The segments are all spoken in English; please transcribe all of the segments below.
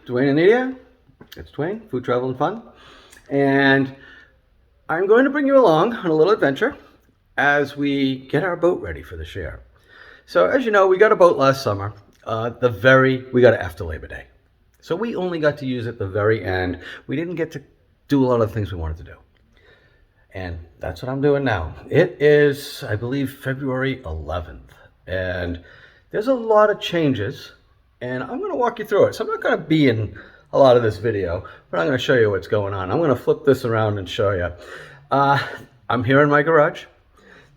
Duane and Nadia. It's Duane, Food, Travel, and Fun. And I'm going to bring you along on a little adventure as we get our boat ready for this year. So as you know, we got a boat last summer. We got it after Labor Day. So we only got to use it at the very end. We didn't get to do a lot of the things we wanted to do. And that's what I'm doing now. It is, I believe, February 11th. And there's a lot of changes. And I'm going to walk you through it. So I'm not going to be in a lot of this video, but I'm going to show you what's going on. I'm going to flip this around and show you. I'm here in my garage.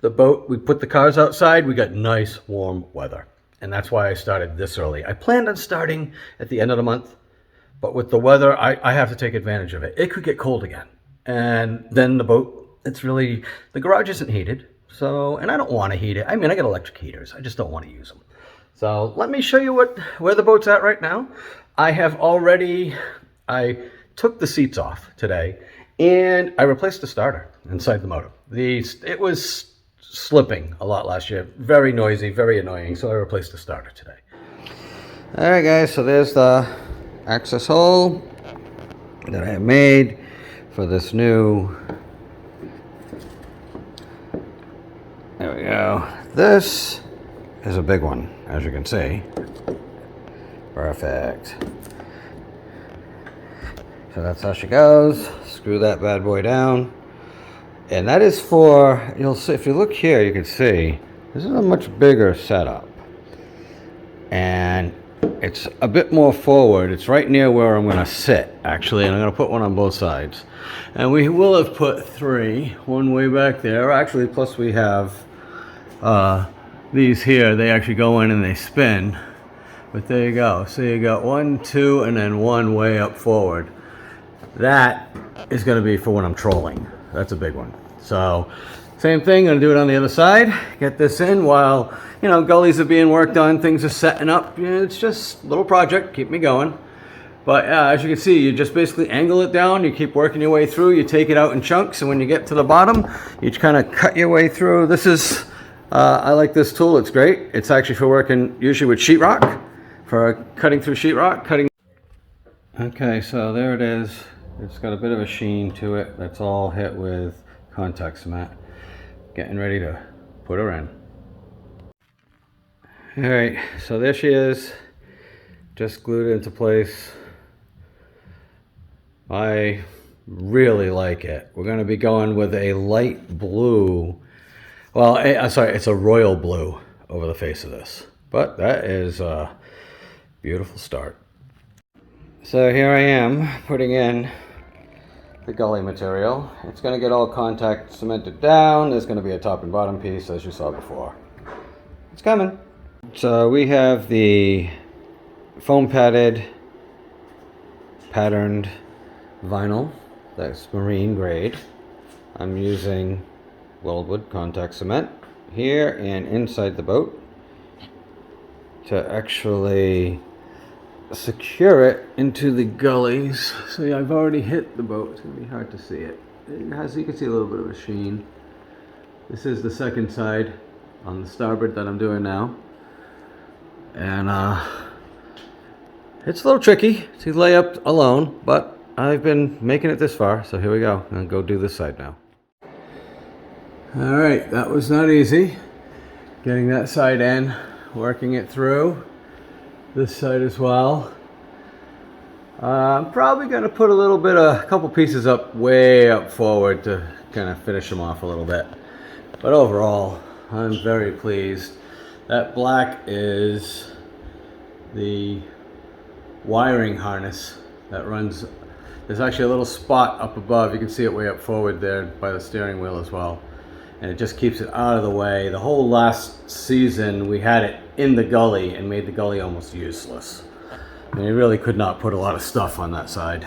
The boat, we put the cars outside. We got nice, warm weather. And that's why I started this early. I planned on starting at the end of the month, but with the weather, I have to take advantage of it. It could get cold again. And then the boat, the garage isn't heated. So, and I don't want to heat it. I mean, I got electric heaters. I just don't want to use them. So let me show you where the boat's at right now. I took the seats off today and I replaced the starter inside the motor. It was slipping a lot last year. Very noisy, very annoying. So I replaced the starter today. All right, guys. So there's the access hole that I have made for this new. There we go. This is a big one, as you can see. Perfect. So that's how she goes. Screw that bad boy down. And that is for, you'll see, if you look here, you can see, this is a much bigger setup. And it's a bit more forward. It's right near where I'm going to sit, actually. And I'm going to put one on both sides. And we will have put three, one way back there. Actually, plus we have these here. They actually go in and they spin. But there you go. So you got 1, 2, and then one way up forward. That is going to be for when I'm trolling. That's a big one. So same thing, going to do it on the other side. Get this in while, gullies are being worked on, things are setting up. It's just a little project, keep me going. But as you can see, you just basically angle it down, you keep working your way through, you take it out in chunks, and when you get to the bottom, you kind of cut your way through. This is, I like this tool, it's great. It's actually for working usually with sheetrock, for cutting through sheetrock. Okay, so there it is. It's got a bit of a sheen to it. That's all hit with contact cement. Getting ready to put her in. All right, so there she is. Just glued into place. I really like it. We're going to be going with a light blue. Well, sorry, it's a royal blue over the face of this. But that is a beautiful start. So here I am putting in the gully material. It's going to get all contact cemented down. There's going to be a top and bottom piece as you saw before. It's coming. So we have the foam padded patterned vinyl. That's marine grade. I'm using weldwood contact cement here and inside the boat to actually secure it into the gullies. So yeah, I've already hit the boat. It's going to be hard to see it. It has, you can see a little bit of a sheen. This is the second side on the starboard that I'm doing now. And it's a little tricky to lay up alone, but I've been making it this far. So here we go. I'm going to go do this side now. All right, that was not easy. Getting that side in, working it through. This side as well. I'm probably going to put a couple pieces up way up forward to kind of finish them off a little bit. But overall, I'm very pleased. That black is the wiring harness that runs. There's actually a little spot up above. You can see it way up forward there by the steering wheel as well. And it just keeps it out of the way. The whole last season we had it in the gully and made the gully almost useless. And you really could not put a lot of stuff on that side.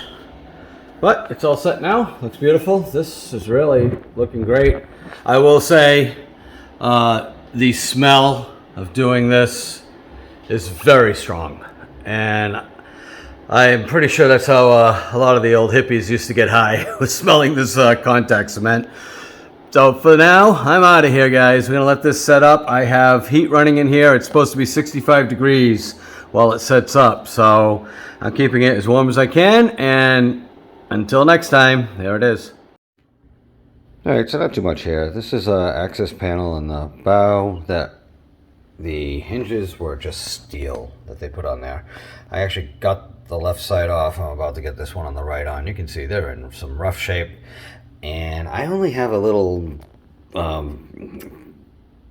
But it's all set now. Looks beautiful. This is really looking great. I will say the smell of doing this is very strong. And I'm pretty sure that's how a lot of the old hippies used to get high, was smelling this contact cement. So for now, I'm out of here, guys. We're going to let this set up. I have heat running in here. It's supposed to be 65 degrees while it sets up. So I'm keeping it as warm as I can, and until next time, there it is. Alright, so not too much here. This is an access panel in the bow that the hinges were just steel that they put on there. I actually got the left side off. I'm about to get this one on the right on. You can see they're in some rough shape. And I only have a little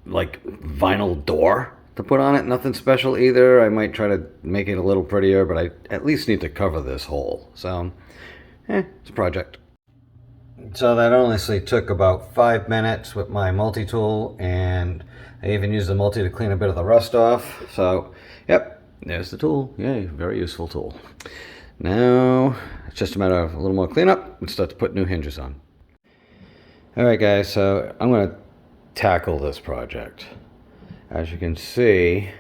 like vinyl door to put on it. Nothing special either. I might try to make it a little prettier, but I at least need to cover this hole. So, it's a project. So that honestly took about 5 minutes with my multi-tool, and I even used the multi to clean a bit of the rust off. So, yep, there's the tool. Yay, very useful tool. Now, it's just a matter of a little more cleanup and start to put new hinges on. Alright guys, so I'm going to tackle this project. As you can see,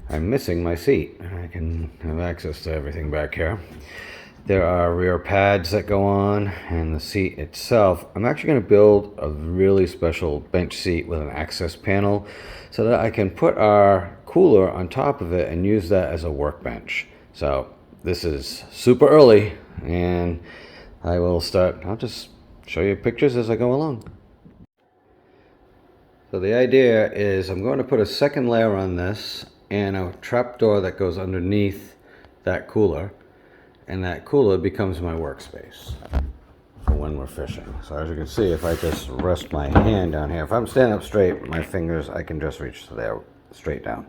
I'm missing my seat. I can have access to everything back here. There are rear pads that go on, and the seat itself. I'm actually going to build a really special bench seat with an access panel so that I can put our cooler on top of it and use that as a workbench. So this is super early, and I'll just show you pictures as I go along. So the idea is I'm going to put a second layer on this and a trapdoor that goes underneath that cooler. And that cooler becomes my workspace for when we're fishing. So as you can see, if I just rest my hand down here, if I'm standing up straight, my fingers, I can just reach to there straight down.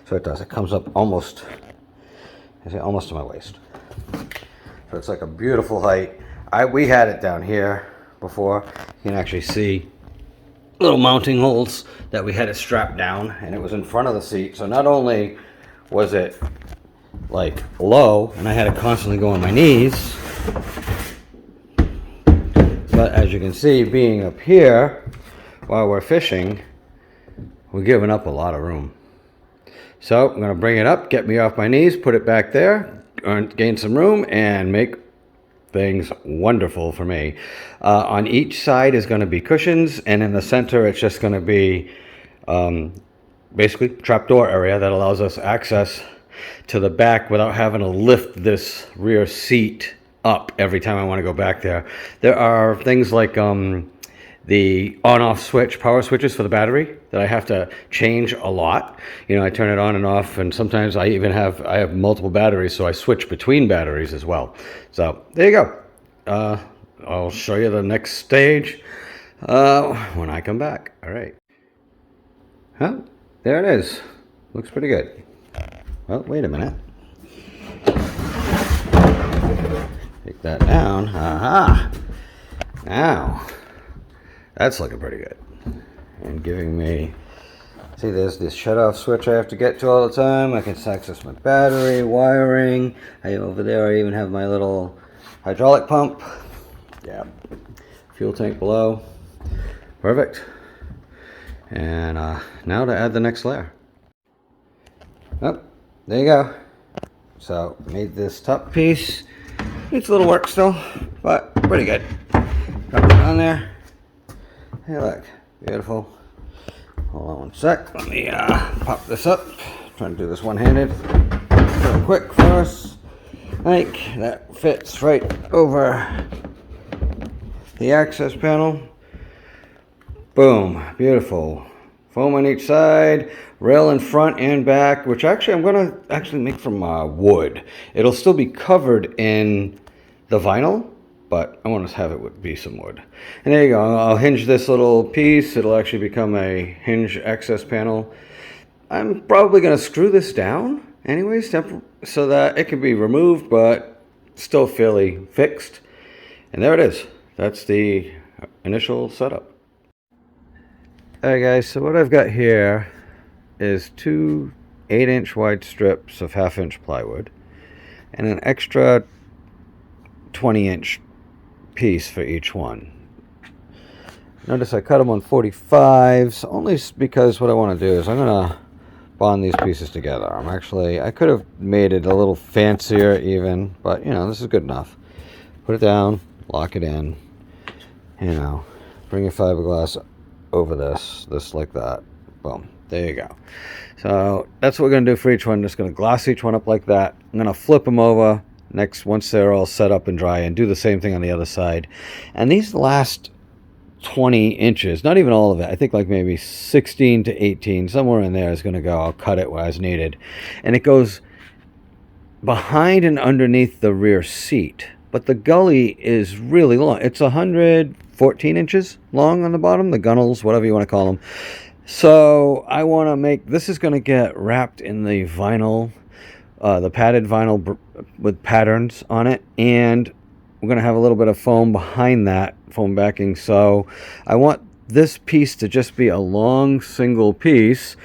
So it does. It comes up almost to my waist. So it's like a beautiful height. We had it down here before. You can actually see little mounting holes that we had it strapped down, and it was in front of the seat. So not only was it like low, and I had to constantly go on my knees, but as you can see, being up here while we're fishing, we're giving up a lot of room. So I'm going to bring it up, get me off my knees, put it back there, gain some room, and make things wonderful for me. On each side is going to be cushions, and in the center it's just going to be basically trapdoor area that allows us access to the back without having to lift this rear seat up every time I want to go back there. There are things like the on-off switch, power switches for the battery that I have to change a lot. You know, I turn it on and off, and sometimes I have multiple batteries, so I switch between batteries as well. So there you go. I'll show you the next stage when I come back. All right. There it is. Looks pretty good. Well, wait a minute. Take that down. Aha! Now, that's looking pretty good. And giving me, see, there's this shut-off switch I have to get to all the time. I can access my battery, wiring. Over there, I even have my little hydraulic pump. Yeah. Fuel tank below. Perfect. And now to add the next layer. Oh, there you go. So, made this top piece. Needs a little work still, but pretty good. Got that on there. Hey, look. Beautiful. Hold on one sec. Let me pop this up. Trying to do this one-handed. Real quick for us. Like, that fits right over the access panel. Boom. Beautiful. Foam on each side, rail in front and back, which actually I'm going to make from wood. It'll still be covered in the vinyl, but I want to have it be some wood. And there you go. I'll hinge this little piece. It'll actually become a hinge access panel. I'm probably going to screw this down anyways, so that it can be removed, but still fairly fixed. And there it is. That's the initial setup. Alright guys, so what I've got here is two 8-inch wide strips of 1/2-inch plywood and an extra 20-inch piece for each one. Notice I cut them on 45s only because what I want to do is I'm going to bond these pieces together. I could have made it a little fancier even, but you know, this is good enough. Put it down, lock it in, you know, bring your fiberglass over this like that, Boom. There you go. So that's what we're going to do for each one. Just going to gloss each one up like that. I'm going to flip them over once they're all set up and dry, and do the same thing on the other side. And these last 20 inches, not even all of it, I think like maybe 16 to 18, somewhere in there is going to go. I'll cut it as needed. And it goes behind and underneath the rear seat. But the gully is really long. It's 114 inches long on the bottom, the gunnels, whatever you want to call them. So I want to make, this is going to get wrapped in the vinyl, the padded vinyl with patterns on it. And we're going to have a little bit of foam behind that, foam backing. So I want this piece to just be a long single piece.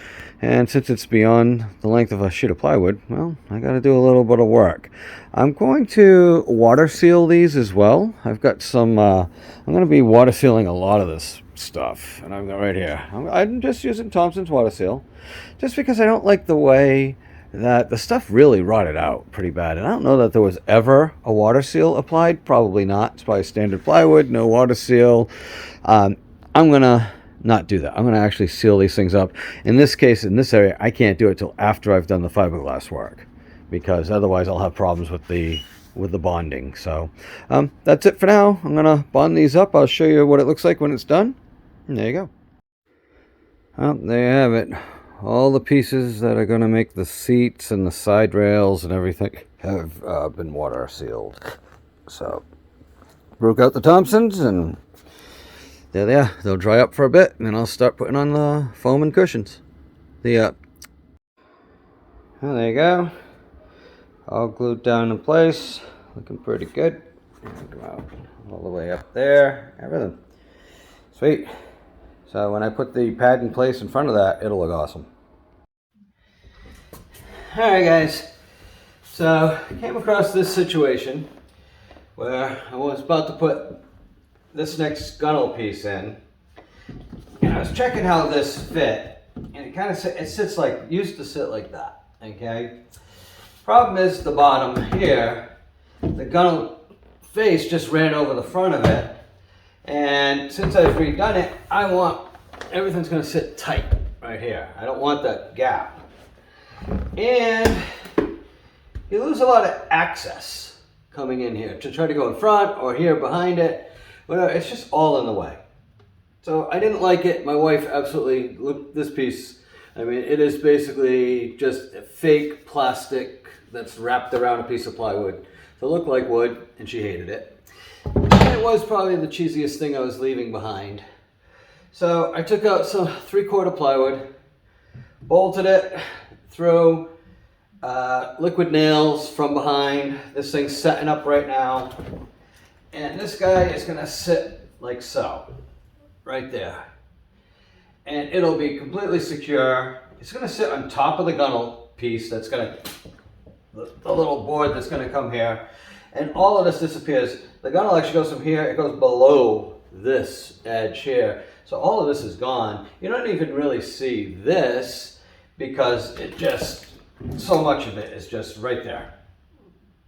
And since it's beyond the length of a sheet of plywood, well, I got to do a little bit of work. I'm going to water seal these as well. I've got some, I'm going to be water sealing a lot of this stuff. And I've got right here. I'm just using Thompson's water seal. Just because I don't like the way that the stuff really rotted out pretty bad. And I don't know that there was ever a water seal applied. Probably not. It's probably standard plywood, no water seal. I'm going to not do that. I'm going to actually seal these things up. In this case, in this area, I can't do it till after I've done the fiberglass work, because otherwise I'll have problems with the bonding. So that's it for now. I'm going to bond these up. I'll show you what it looks like when it's done. And there you go. Well, there you have it. All the pieces that are going to make the seats and the side rails and everything have been water sealed. So broke out the Thompsons, and there they are. They'll dry up for a bit, and then I'll start putting on the foam and cushions. Well, there you go. All glued down in place. Looking pretty good. Come out all the way up there. Everything. Sweet. So when I put the pad in place in front of that, it'll look awesome. Alright guys. So I came across this situation where I was about to put this next gunnel piece in, and I was checking how this fit, and it kind of sits like, used to sit like that, okay? Problem is the bottom here, the gunnel face just ran over the front of it, and since I've redone it, I want, everything's going to sit tight right here. I don't want that gap. And you lose a lot of access coming in here to try to go in front or here behind it. Whatever, it's just all in the way. So I didn't like it. My wife absolutely, look, this piece, I mean, it is basically just a fake plastic that's wrapped around a piece of plywood to look like wood, and she hated it. And it was probably the cheesiest thing I was leaving behind. So I took out some 3/4 plywood, bolted it through, liquid nails from behind. This thing's setting up right now. And this guy is going to sit like so, right there. And it'll be completely secure. It's going to sit on top of the gunnel piece that's going to, the little board that's going to come here. And all of this disappears. The gunnel actually goes from here, it goes below this edge here. So all of this is gone. You don't even really see this because it just, so much of it is just right there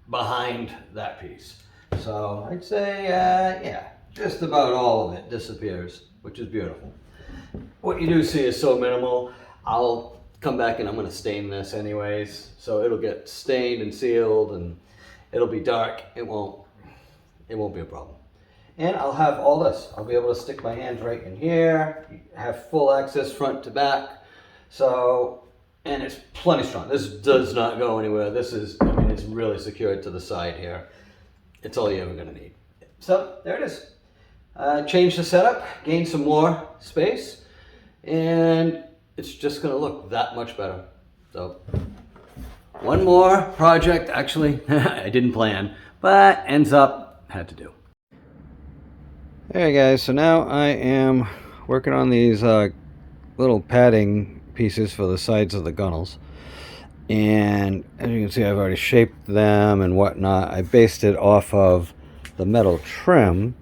behind that piece. So I'd say, yeah, just about all of it disappears, which is beautiful. What you do see is so minimal. I'll come back and I'm going to stain this anyways. So it'll get stained and sealed, and it'll be dark. It won't be a problem. And I'll have all this. I'll be able to stick my hands right in here, have full access front to back. So, and it's plenty strong. This does not go anywhere. This is, I mean, it's really secured to the side here. It's all you're ever going to need. So there it is. Change the setup, gain some more space, and it's just going to look that much better. So one more project, actually, I didn't plan, but ends up, had to do. Hey guys, so now I am working on these little padding pieces for the sides of the gunnels. And as you can see, I've already shaped them and whatnot. I based it off of the metal trim.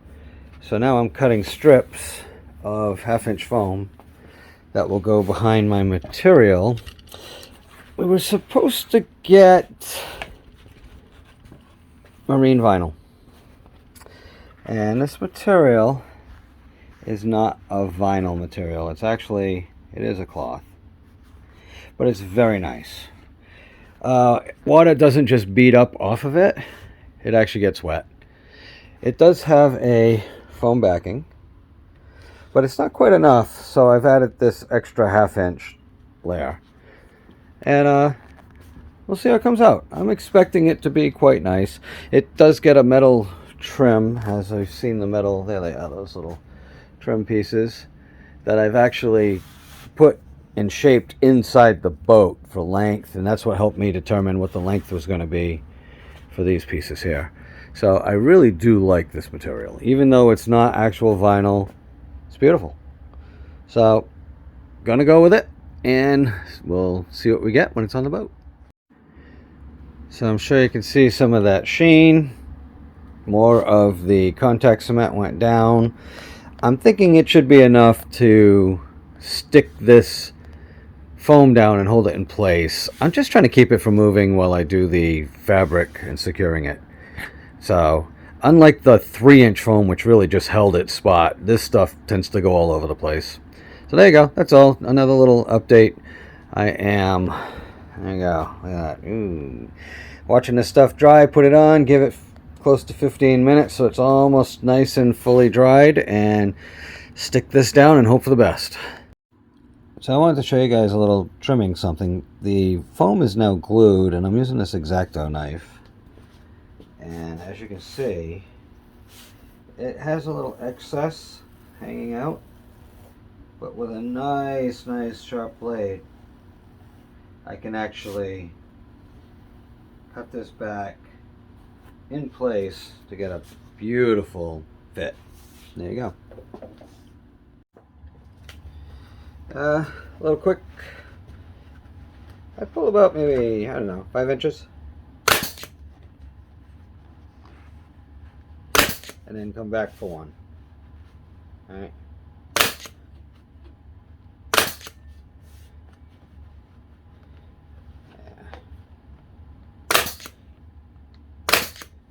So now I'm cutting strips of 1/2-inch foam that will go behind my material. We were supposed to get marine vinyl. And this material is not a vinyl material. It's actually It is a cloth, but it's very nice. Water doesn't just bead up off of it, it actually gets wet. It does have a foam backing, but it's not quite enough, so I've added this extra 1/2 inch layer. And we'll see how it comes out. I'm expecting it to be quite nice. It does get a metal trim, as I've seen the metal, there they are, those little trim pieces that I've actually put and shaped inside the boat for length, and that's what helped me determine what the length was going to be for these pieces here. So I really do like this material. Even though it's not actual vinyl, it's beautiful. So gonna go with it, and we'll see what we get when it's on the boat. So I'm sure you can see some of that sheen. More of the contact cement went down. I'm thinking it should be enough to stick this foam down and hold it in place. I'm just trying to keep it from moving while I do the fabric and securing it. So unlike the 3-inch foam, which really just held its spot, this stuff tends to go all over the place. So there you go. That's all. Another little update. There you go. Look at that. Ooh. Watching this stuff dry, put it on, give it close to 15 minutes so it's almost nice and fully dried, and stick this down and hope for the best. So I wanted to show you guys a little trimming something. The foam is now glued, and I'm using this X-Acto knife. And as you can see, it has a little excess hanging out, but with a nice sharp blade, I can actually cut this back in place to get a beautiful fit. There you go. A little quick, I pull about maybe, I don't know, 5 inches. And then come back for one. Alright.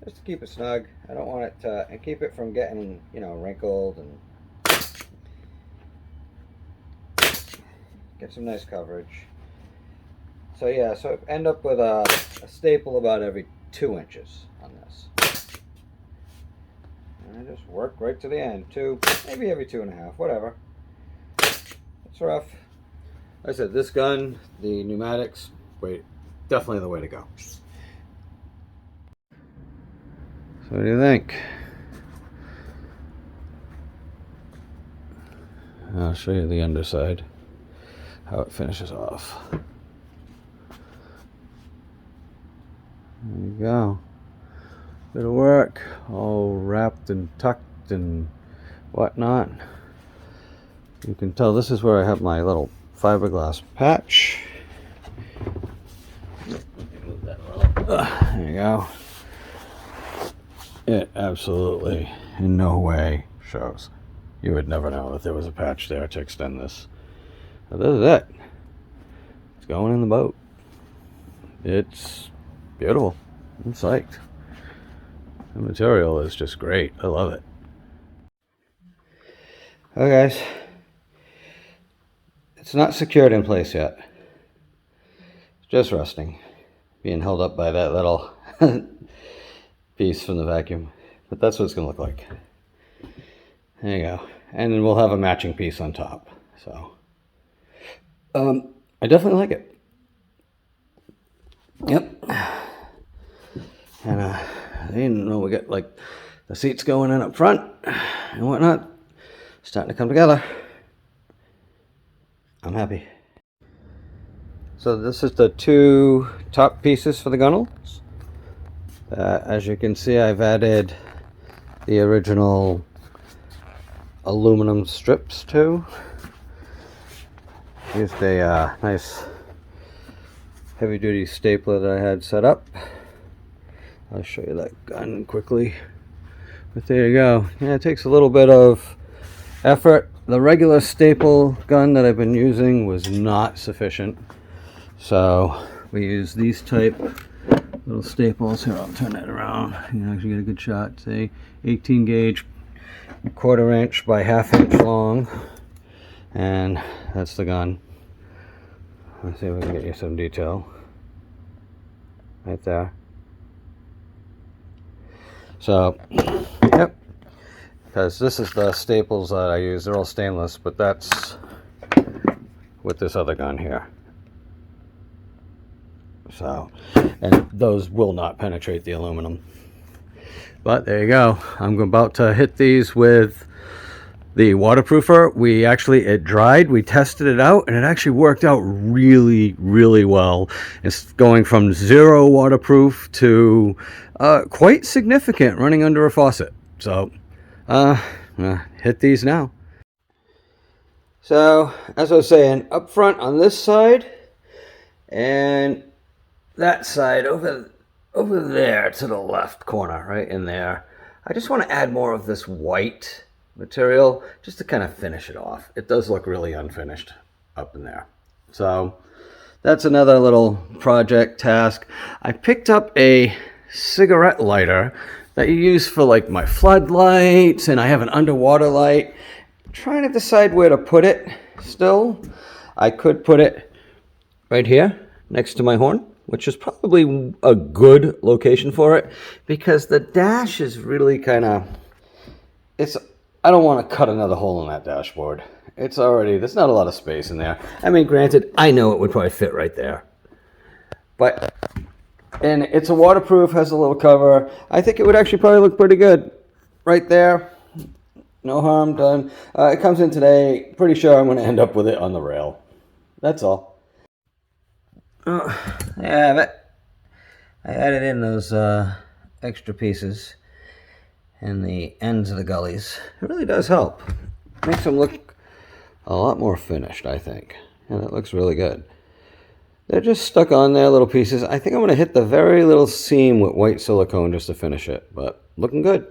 Just to keep it snug. I don't want it to, and keep it from getting, you know, wrinkled, and get some nice coverage. So yeah, so I end up with a staple about every 2 inches on this. And I just work right to the end. Maybe every 2.5, whatever. It's rough. Like I said, this gun, the pneumatics, definitely the way to go. So what do you think? I'll show you the underside, how it finishes off. There you go. Bit of work, all wrapped and tucked and whatnot. You can tell this is where I have my little fiberglass patch. Move that a little. There you go. It absolutely in no way shows. You would never know that there was a patch there to extend this. But this is it. It's going in the boat. It's beautiful. I'm psyched. The material is just great. I love it. Okay, guys. It's not secured in place yet. It's just resting. Being held up by that little piece from the vacuum. But that's what it's going to look like. There you go. And then we'll have a matching piece on top. So, I definitely like it. Yep. And I didn't know we got like the seats going in up front and whatnot. Starting to come together. I'm happy. So this is the 2 top pieces for the Gunnels. As you can see, I've added the original aluminum strips too. Used a nice heavy duty stapler that I had set up. I'll show you that gun quickly. But there you go. Yeah, it takes a little bit of effort. The regular staple gun that I've been using was not sufficient. So we use these type little staples. Here, I'll turn that around. You can actually get a good shot. Say 18 gauge, 1/4 inch by 1/2 inch long. And that's the gun. Let's see if we can get you some detail. Right there. So, yep. Because this is the staples that I use. They're all stainless, but that's with this other gun here. So, and those will not penetrate the aluminum. But there you go. I'm about to hit these with the waterproofer. It dried, we tested it out, and it actually worked out really, really well. It's going from 0 waterproof to quite significant running under a faucet. So, hit these now. So, as I was saying, up front on this side, and that side over there to the left corner, right in there, I just want to add more of this white material just to kind of finish it off. It does look really unfinished up in there. So that's another little project task. I picked up a cigarette lighter that you use for like my floodlights, and I have an underwater light. I'm trying to decide where to put it still. I could put it right here next to my horn, which is probably a good location for it, because the dash is really kind of, I don't want to cut another hole in that dashboard. There's not a lot of space in there. I mean, granted, I know it would probably fit right there. And it's a waterproof, has a little cover. I think it would actually probably look pretty good right there. No harm done. It comes in today. Pretty sure I'm going to end up with it on the rail. That's all. Yeah, but I added in those extra pieces and the ends of the gullies. It really does help. Makes them look a lot more finished, I think. And it looks really good. They're just stuck on there, little pieces. I think I'm going to hit the very little seam with white silicone just to finish it. But looking good.